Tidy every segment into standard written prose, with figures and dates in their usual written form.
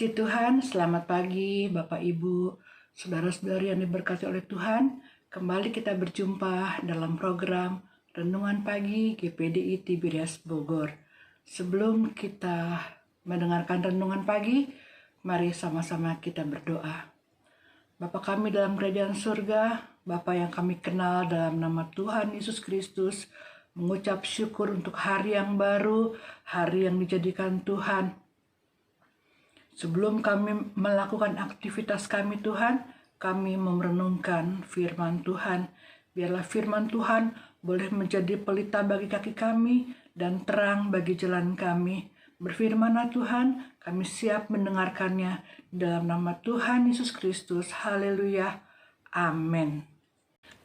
Puji Tuhan, selamat pagi Bapak Ibu, saudara-saudari yang diberkati oleh Tuhan. Kembali kita berjumpa dalam program Renungan Pagi GPDI Tiberias Bogor. Sebelum kita mendengarkan Renungan Pagi, mari sama-sama kita berdoa. Bapa kami dalam kerajaan surga, Bapa yang kami kenal dalam nama Tuhan Yesus Kristus, mengucap syukur untuk hari yang baru, hari yang dijadikan Tuhan. Sebelum kami melakukan aktivitas kami Tuhan, kami merenungkan firman Tuhan. Biarlah firman Tuhan boleh menjadi pelita bagi kaki kami dan terang bagi jalan kami. Berfirmanlah Tuhan, kami siap mendengarkannya. Dalam nama Tuhan Yesus Kristus, haleluya, amin.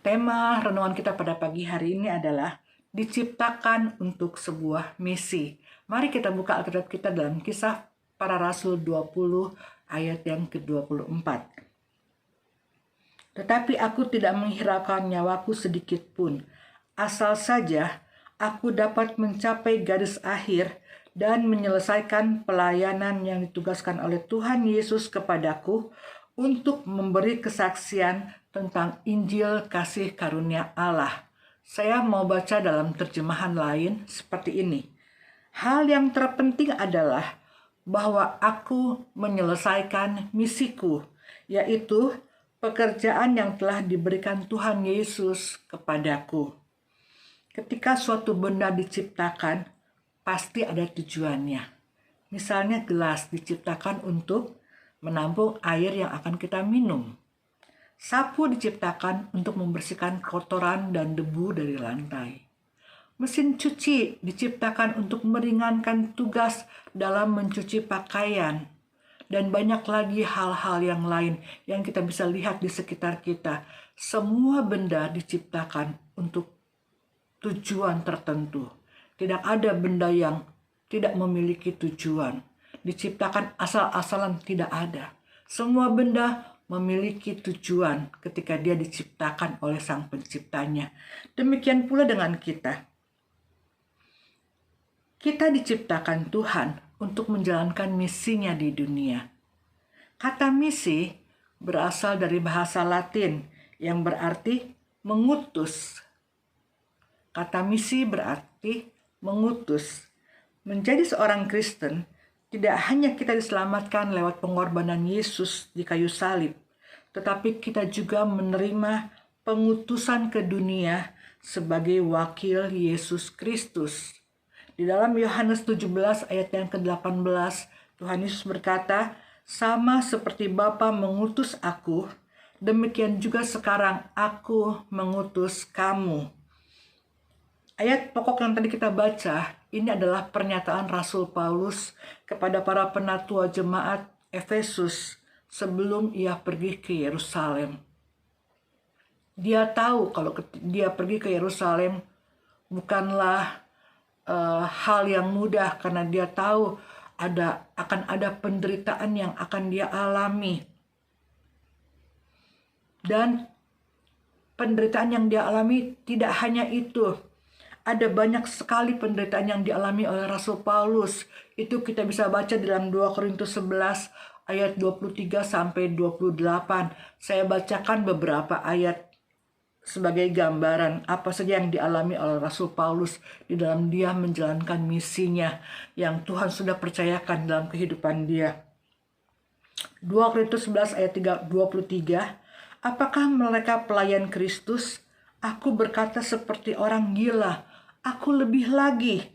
Tema renungan kita pada pagi hari ini adalah diciptakan untuk sebuah misi. Mari kita buka Alkitab kita dalam Kisah Para Rasul 20 ayat yang ke-24. Tetapi aku tidak menghiraukan nyawaku sedikit pun, asal saja aku dapat mencapai garis akhir dan menyelesaikan pelayanan yang ditugaskan oleh Tuhan Yesus kepadaku untuk memberi kesaksian tentang Injil kasih karunia Allah. Saya mau baca dalam terjemahan lain seperti ini. Hal yang terpenting adalah bahwa aku menyelesaikan misiku, yaitu pekerjaan yang telah diberikan Tuhan Yesus kepadaku. Ketika suatu benda diciptakan, pasti ada tujuannya. Misalnya gelas diciptakan untuk menampung air yang akan kita minum. Sapu diciptakan untuk membersihkan kotoran dan debu dari lantai. Mesin cuci diciptakan untuk meringankan tugas dalam mencuci pakaian. Dan banyak lagi hal-hal yang lain yang kita bisa lihat di sekitar kita. Semua benda diciptakan untuk tujuan tertentu. Tidak ada benda yang tidak memiliki tujuan. Diciptakan asal-asalan, tidak ada. Semua benda memiliki tujuan ketika dia diciptakan oleh Sang Penciptanya. Demikian pula dengan kita. Kita diciptakan Tuhan untuk menjalankan misinya di dunia. Kata misi berasal dari bahasa Latin yang berarti mengutus. Kata misi berarti mengutus. Menjadi seorang Kristen, tidak hanya kita diselamatkan lewat pengorbanan Yesus di kayu salib, tetapi kita juga menerima pengutusan ke dunia sebagai wakil Yesus Kristus. Di dalam Yohanes 17 ayat yang ke-18, Tuhan Yesus berkata, sama seperti Bapa mengutus aku, demikian juga sekarang aku mengutus kamu. Ayat pokok yang tadi kita baca, ini adalah pernyataan Rasul Paulus kepada para penatua jemaat Efesus sebelum ia pergi ke Yerusalem. Dia tahu kalau dia pergi ke Yerusalem bukanlah hal yang mudah, karena dia tahu akan ada penderitaan yang akan dia alami. Dan penderitaan yang dia alami tidak hanya itu. Ada banyak sekali penderitaan yang dialami oleh Rasul Paulus. Itu kita bisa baca dalam 2 Korintus 11 ayat 23 sampai 28. Saya bacakan beberapa ayat sebagai gambaran apa saja yang dialami oleh Rasul Paulus di dalam dia menjalankan misinya yang Tuhan sudah percayakan dalam kehidupan dia. 2 Korintus 11 ayat 23, apakah mereka pelayan Kristus? Aku berkata seperti orang gila. Aku lebih lagi.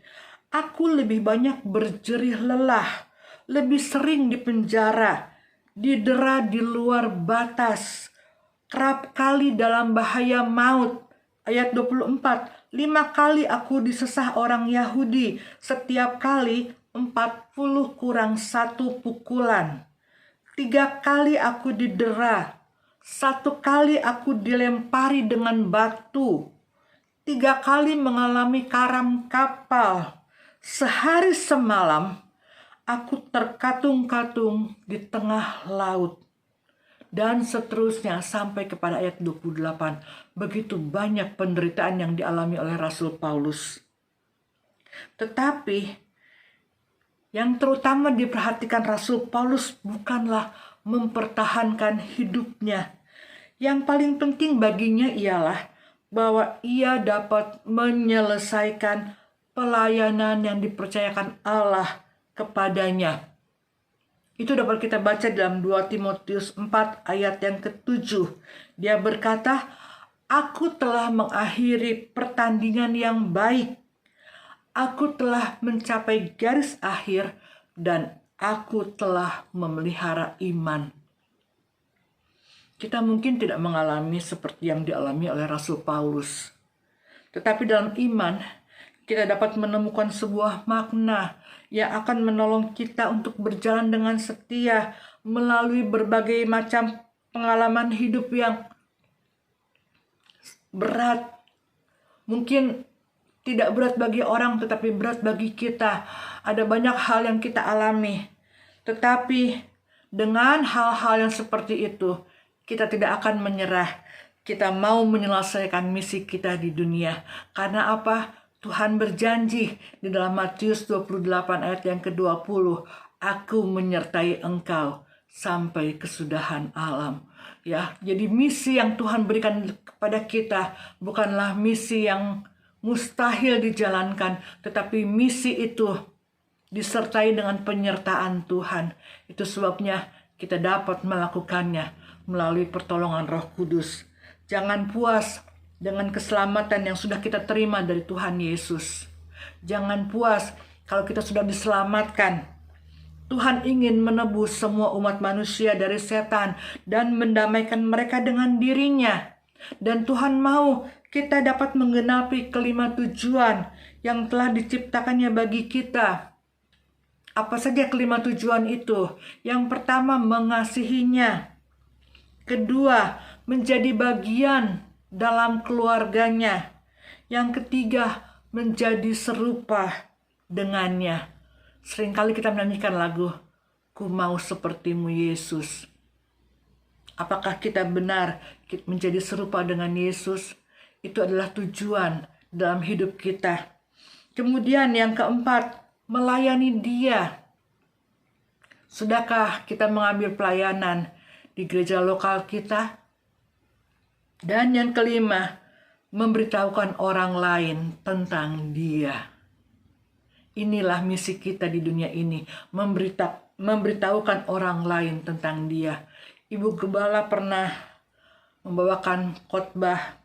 Aku lebih banyak berjerih lelah, lebih sering dipenjara, didera di luar batas, kerap kali dalam bahaya maut. Ayat 24, 5 kali aku disesah orang Yahudi, setiap kali 40 kurang 1 pukulan. 3 kali aku didera, 1 kali aku dilempari dengan batu, 3 kali mengalami karam kapal. Sehari semalam aku terkatung-katung di tengah laut. Dan seterusnya sampai kepada ayat 28. Begitu banyak penderitaan yang dialami oleh Rasul Paulus. Tetapi Yang terutama diperhatikan Rasul Paulus bukanlah mempertahankan hidupnya. Yang paling penting baginya ialah bahwa ia dapat menyelesaikan pelayanan yang dipercayakan Allah kepadanya. Itu dapat kita baca dalam 2 Timotius 4 ayat yang ke-7. Dia berkata, "Aku telah mengakhiri pertandingan yang baik. Aku telah mencapai garis akhir dan aku telah memelihara iman." Kita mungkin tidak mengalami seperti yang dialami oleh Rasul Paulus. Tetapi dalam iman, kita dapat menemukan sebuah makna yang akan menolong kita untuk berjalan dengan setia melalui berbagai macam pengalaman hidup yang berat. Mungkin tidak berat bagi orang, tetapi berat bagi kita. Ada banyak hal yang kita alami. Tetapi dengan hal-hal yang seperti itu, kita tidak akan menyerah. Kita mau menyelesaikan misi kita di dunia. Karena apa? Tuhan berjanji di dalam Matius 28 ayat yang ke-20, "Aku menyertai engkau sampai kesudahan alam." Ya, jadi misi yang Tuhan berikan kepada kita bukanlah misi yang mustahil dijalankan, tetapi misi itu disertai dengan penyertaan Tuhan. Itu sebabnya kita dapat melakukannya melalui pertolongan Roh Kudus. Jangan puas dengan keselamatan yang sudah kita terima dari Tuhan Yesus. Jangan puas kalau kita sudah diselamatkan. Tuhan ingin menebus semua umat manusia dari setan dan mendamaikan mereka dengan dirinya. Dan Tuhan mau kita dapat menggenapi kelima tujuan yang telah diciptakannya bagi kita. Apa saja kelima tujuan itu? Yang pertama, mengasihinya. Kedua, menjadi bagian dalam keluarganya. Yang ketiga, menjadi serupa dengannya. Seringkali kita menyanyikan lagu, "Ku mau sepertimu Yesus." Apakah kita benar menjadi serupa dengan Yesus? Itu adalah tujuan dalam hidup kita. Kemudian yang keempat, melayani Dia. Sudahkah kita mengambil pelayanan di gereja lokal kita? Dan yang kelima, memberitahukan orang lain tentang Dia. Inilah misi kita di dunia ini, memberitahukan orang lain tentang Dia. Ibu Gembala pernah membawakan khotbah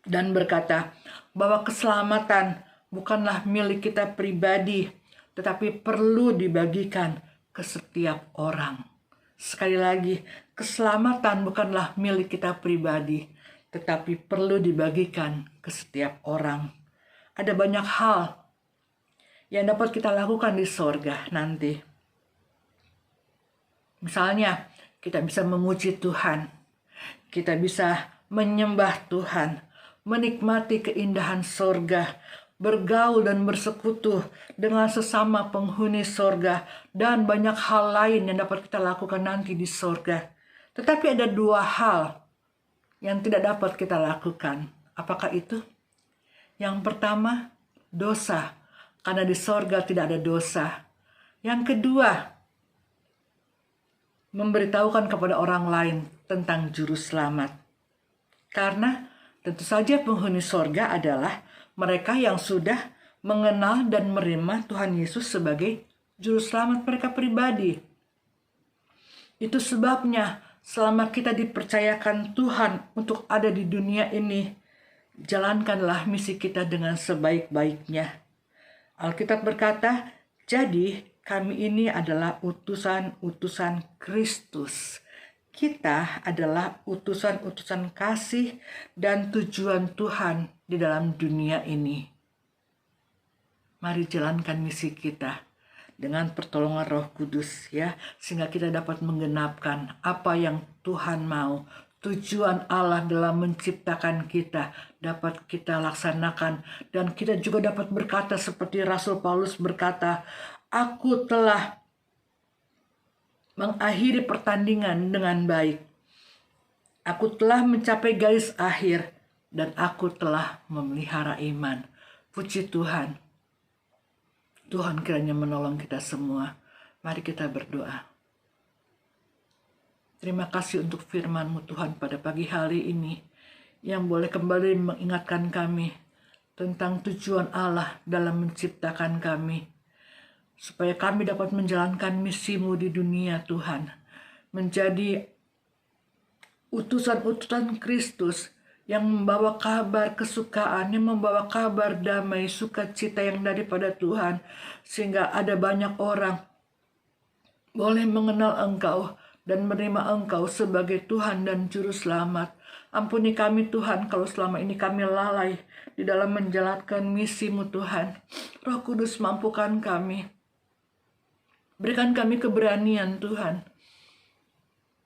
dan berkata bahwa keselamatan bukanlah milik kita pribadi, tetapi perlu dibagikan ke setiap orang. Sekali lagi, keselamatan bukanlah milik kita pribadi, tetapi perlu dibagikan ke setiap orang. Ada banyak hal yang dapat kita lakukan di sorga nanti. Misalnya, kita bisa memuji Tuhan, kita bisa menyembah Tuhan, menikmati keindahan sorga, bergaul dan bersekutu dengan sesama penghuni sorga, dan banyak hal lain yang dapat kita lakukan nanti di sorga. Tetapi ada dua hal yang tidak dapat kita lakukan. Apakah itu? Yang pertama, dosa. Karena di sorga tidak ada dosa. Yang kedua, memberitahukan kepada orang lain tentang juru selamat. Karena tentu saja penghuni sorga adalah mereka yang sudah mengenal dan menerima Tuhan Yesus sebagai juru selamat mereka pribadi. Itu sebabnya selama kita dipercayakan Tuhan untuk ada di dunia ini, jalankanlah misi kita dengan sebaik-baiknya. Alkitab berkata, "Jadi kami ini adalah utusan-utusan Kristus." Kita adalah utusan-utusan kasih dan tujuan Tuhan di dalam dunia ini. Mari jalankan misi kita dengan pertolongan Roh Kudus, ya, sehingga kita dapat menggenapkan apa yang Tuhan mau. Tujuan Allah dalam menciptakan kita dapat kita laksanakan, dan kita juga dapat berkata seperti Rasul Paulus berkata, "Aku telah mengakhiri pertandingan dengan baik. Aku telah mencapai garis akhir dan aku telah memelihara iman." Puji Tuhan. Tuhan kiranya menolong kita semua. Mari kita berdoa. Terima kasih untuk firman-Mu Tuhan pada pagi hari ini, yang boleh kembali mengingatkan kami tentang tujuan Allah dalam menciptakan kami, supaya kami dapat menjalankan misi-Mu di dunia Tuhan, menjadi utusan-utusan Kristus yang membawa kabar kesukaan, yang membawa kabar damai, sukacita yang daripada Tuhan, sehingga ada banyak orang boleh mengenal Engkau dan menerima Engkau sebagai Tuhan dan Juru Selamat. Ampuni kami Tuhan kalau selama ini kami lalai di dalam menjalankan misi-Mu Tuhan. Roh Kudus, mampukan kami. Berikan kami keberanian Tuhan.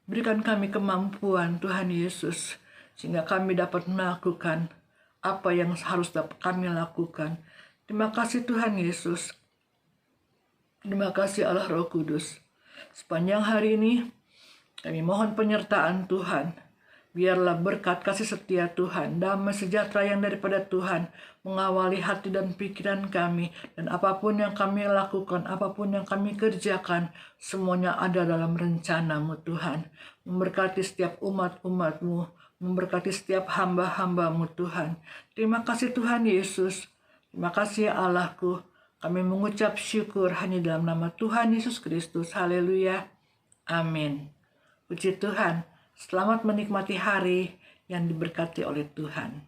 Berikan kami kemampuan Tuhan Yesus, sehingga kami dapat melakukan apa yang harus dapat kami lakukan. Terima kasih Tuhan Yesus. Terima kasih Allah Roh Kudus. Sepanjang hari ini kami mohon penyertaan Tuhan. Biarlah berkat kasih setia Tuhan, damai sejahtera yang daripada Tuhan mengawali hati dan pikiran kami. Dan apapun yang kami lakukan, apapun yang kami kerjakan, semuanya ada dalam rencana-Mu Tuhan. Memberkati setiap umat-umat-Mu, memberkati setiap hamba-hamba-Mu Tuhan. Terima kasih Tuhan Yesus. Terima kasih ya Allahku. Kami mengucap syukur hanya dalam nama Tuhan Yesus Kristus. Haleluya. Amin. Puji Tuhan. Selamat menikmati hari yang diberkati oleh Tuhan.